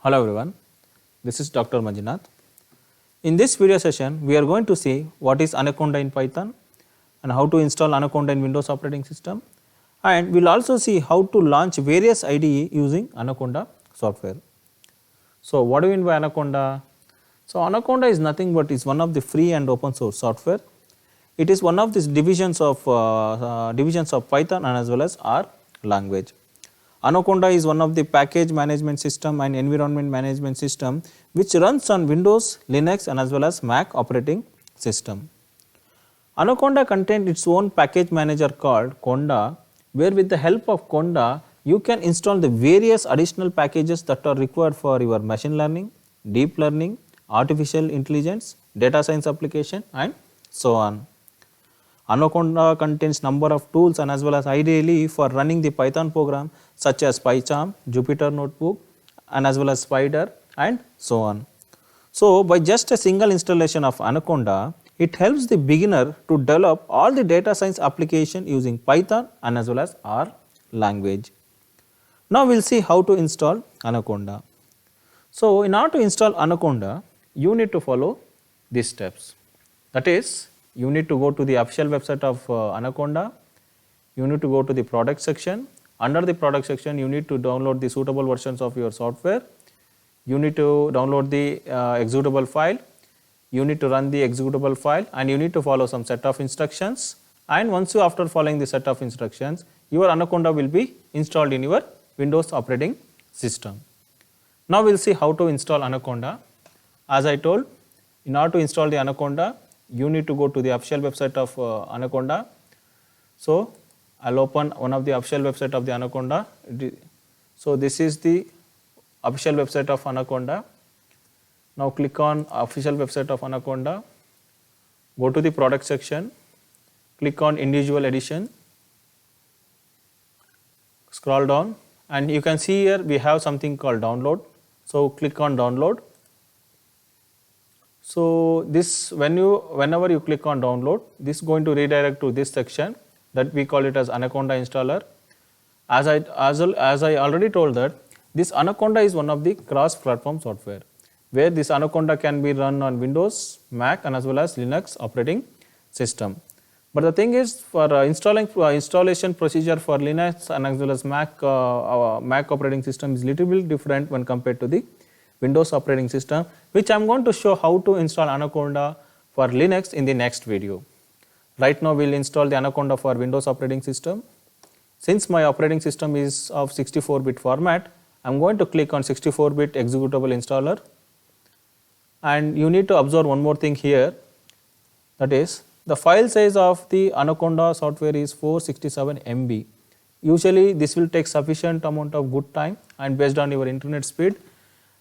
Hello everyone, this is Dr. Manjunath. In this video session, we are going to see what is Anaconda in Python and how to install Anaconda in Windows operating system, and we will also see how to launch various IDE using Anaconda software. So what do we mean by Anaconda? So Anaconda is nothing but is one of the free and open source software. It is one of these divisions of Python and as well as R language. Anaconda is one of the package management system and environment management system which runs on Windows, Linux and as well as Mac operating system. Anaconda contains its own package manager called Conda, where with the help of Conda you can install the various additional packages that are required for your machine learning, deep learning, artificial intelligence, data science application and so on. Anaconda contains number of tools and as well as IDE for running the Python program such as PyCharm, Jupyter Notebook and as well as Spider and so on. So by just a single installation of Anaconda, it helps the beginner to develop all the data science application using Python and as well as R language. Now we will see how to install Anaconda. So in order to install Anaconda, you need to follow these steps. That is, you need to go to the official website of Anaconda, you need to go to the product section. Under the product section, you need to download the suitable versions of your software, you need to download the executable file, you need to run the executable file and you need to follow some set of instructions, and once you after following the set of instructions, your Anaconda will be installed in your Windows operating system. Now we will see how to install Anaconda. As I told, in order to install the Anaconda, you need to go to the official website of Anaconda. So I will open one of the official website of the Anaconda. So this is the official website of Anaconda. Now click on official website of Anaconda, go to the product section, click on individual edition, scroll down and you can see here we have something called download. So click on download. So this whenever you click on download, this is going to redirect to this section that we call it as Anaconda installer. As I already told that this Anaconda is one of the cross platform software where this Anaconda can be run on Windows, Mac and as well as Linux operating system. But the thing is, for installation procedure for Linux and as well as Mac operating system is little bit different when compared to the Windows operating system, which I am going to show how to install Anaconda for Linux in the next video. Right now we will install the Anaconda for Windows operating system. Since my operating system is of 64-bit format, I am going to click on 64-bit executable installer, and you need to observe one more thing here, that is the file size of the Anaconda software is 467 MB. Usually this will take sufficient amount of good time and based on your internet speed,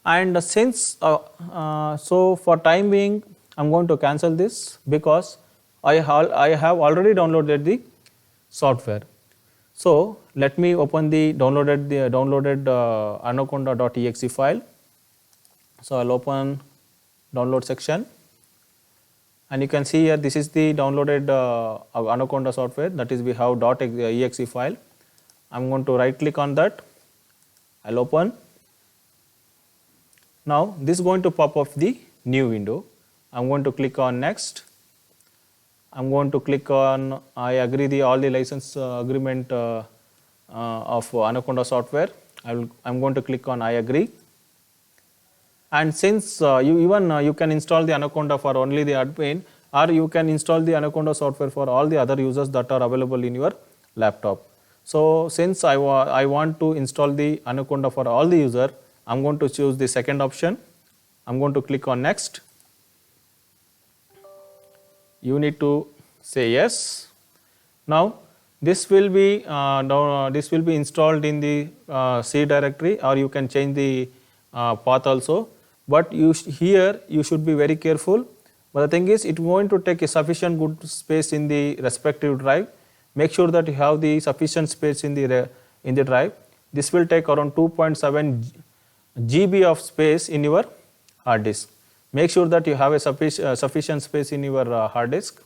and since so for time being I am going to cancel this because I have already downloaded the software. So let me open the downloaded anaconda.exe file. So I will open download section and you can see here this is the downloaded Anaconda software, that is we have .exe file. I am going to right click on that, I will open. Now this is going to pop up the new window. I am going to click on next. I am going to click on I agree all the license agreement of Anaconda software. I am going to click on I agree. And since you can install the Anaconda for only the admin, or you can install the Anaconda software for all the other users that are available in your laptop. So since I want to install the Anaconda for all the user, I am going to choose the second option. I am going to click on next. You need to say yes. Now this will be installed in the C directory, or you can change the path also. But here you should be very careful. But the thing is, it is going to take a sufficient good space in the respective drive. Make sure that you have the sufficient space in the drive. This will take around 2.7 GB of space in your hard disk. Make sure that you have a sufficient space in your hard disk.